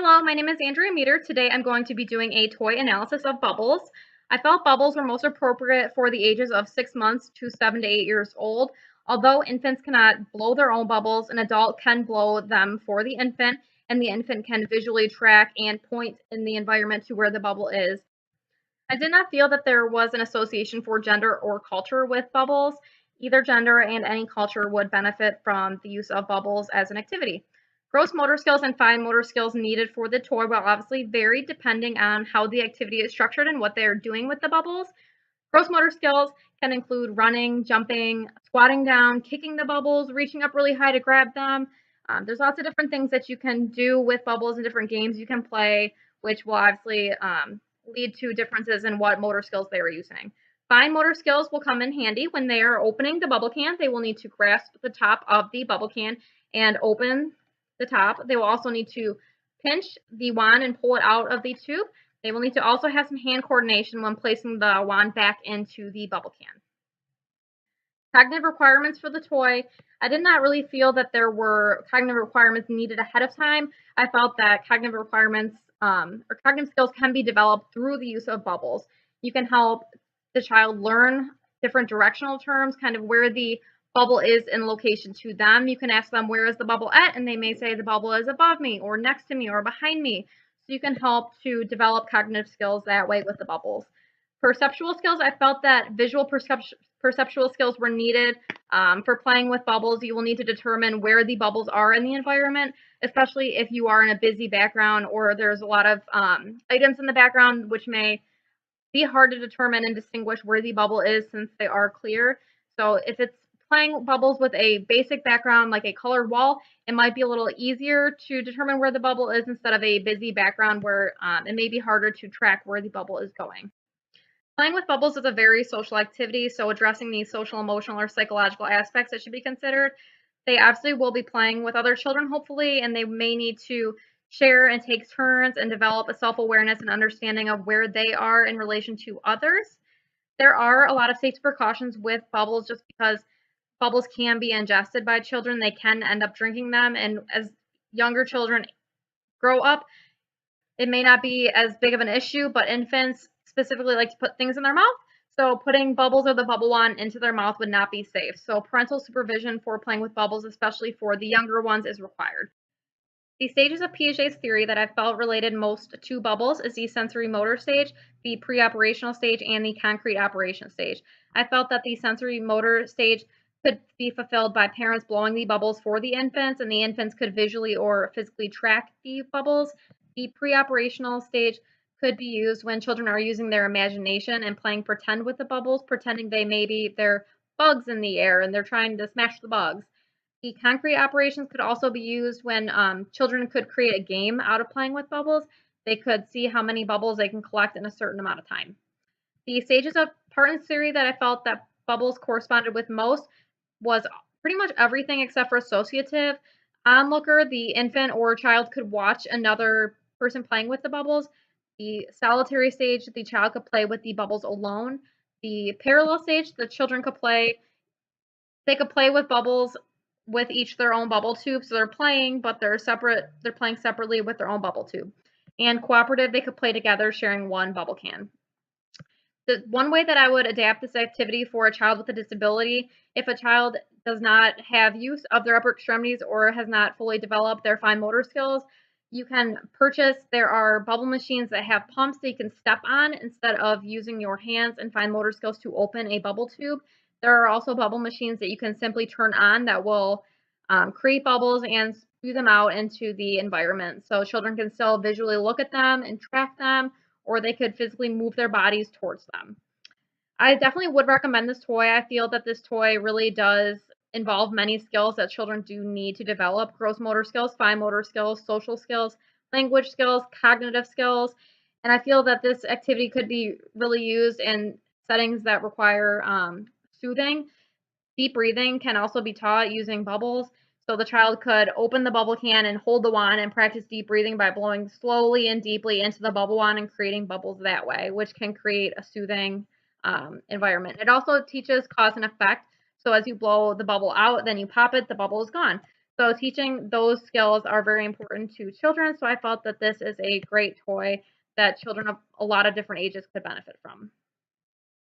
Hello, my name is Andrea Meter. Today I'm going to be doing a toy analysis of bubbles. I felt bubbles were most appropriate for the ages of 6 months to 7 to 8 years old. Although infants cannot blow their own bubbles, an adult can blow them for the infant, and the infant can visually track and point in the environment to where the bubble is. I did not feel that there was an association for gender or culture with bubbles. Either gender and any culture would benefit from the use of bubbles as an activity. Gross motor skills and fine motor skills needed for the toy will obviously vary depending on how the activity is structured and what they're doing with the bubbles. Gross motor skills can include running, jumping, squatting down, kicking the bubbles, reaching up really high to grab them. There's lots of different things that you can do with bubbles and different games you can play, which will obviously lead to differences in what motor skills they are using. Fine motor skills will come in handy when they are opening the bubble can. They will need to grasp the top of the bubble can and open the top. They will also need to pinch the wand and pull it out of the tube. They will need to also have some hand coordination when placing the wand back into the bubble can. Cognitive requirements for the toy. I did not really feel that there were cognitive requirements needed ahead of time. I felt that cognitive requirements or cognitive skills can be developed through the use of bubbles. You can help the child learn different directional terms, kind of where the bubble is in location to them. You can ask them, where is the bubble at? And they may say, the bubble is above me, or next to me, or behind me. So you can help to develop cognitive skills that way with the bubbles. Perceptual skills, I felt that visual perceptual skills were needed for playing with bubbles. You will need to determine where the bubbles are in the environment, especially if you are in a busy background or there's a lot of items in the background, which may be hard to determine and distinguish where the bubble is since they are clear. So if it's playing bubbles with a basic background like a colored wall, it might be a little easier to determine where the bubble is instead of a busy background where it may be harder to track where the bubble is going. Playing with bubbles is a very social activity, so addressing these social, emotional, or psychological aspects that should be considered. They absolutely will be playing with other children, hopefully, and they may need to share and take turns and develop a self awareness and understanding of where they are in relation to others. There are a lot of safety precautions with bubbles just because bubbles can be ingested by children. They can end up drinking them, and as younger children grow up, it may not be as big of an issue, but infants specifically like to put things in their mouth. So putting bubbles or the bubble wand into their mouth would not be safe. So parental supervision for playing with bubbles, especially for the younger ones, is required. The stages of Piaget's theory that I felt related most to bubbles is the sensory motor stage, the pre-operational stage, and the concrete operation stage. I felt that the sensory motor stage could be fulfilled by parents blowing the bubbles for the infants, and the infants could visually or physically track the bubbles. The pre-operational stage could be used when children are using their imagination and playing pretend with the bubbles, pretending they're bugs in the air and they're trying to smash the bugs. The concrete operations could also be used when children could create a game out of playing with bubbles. They could see how many bubbles they can collect in a certain amount of time. The stages of Parton's theory that I felt that bubbles corresponded with most was pretty much everything except for associative. Onlooker, the infant or child could watch another person playing with the bubbles. The solitary stage, the child could play with the bubbles alone. The parallel stage, the children could play they could play with bubbles with each their own bubble tube. So they're playing, but they're separate. They're playing separately with their own bubble tube. And cooperative, they could play together, sharing one bubble can. The one way that I would adapt this activity for a child with a disability, if a child does not have use of their upper extremities or has not fully developed their fine motor skills, you can there are bubble machines that have pumps that you can step on instead of using your hands and fine motor skills to open a bubble tube. There are also bubble machines that you can simply turn on that will create bubbles and spew them out into the environment. So children can still visually look at them and track them, or they could physically move their bodies towards them. I definitely would recommend this toy. I feel that this toy really does involve many skills that children do need to develop: gross motor skills, fine motor skills, social skills, language skills, cognitive skills. And I feel that this activity could be really used in settings that require soothing. Deep breathing can also be taught using bubbles. So the child could open the bubble can and hold the wand and practice deep breathing by blowing slowly and deeply into the bubble wand and creating bubbles that way, which can create a soothing environment. It also teaches cause and effect. So as you blow the bubble out, then you pop it, the bubble is gone. So teaching those skills are very important to children. So I felt that this is a great toy that children of a lot of different ages could benefit from.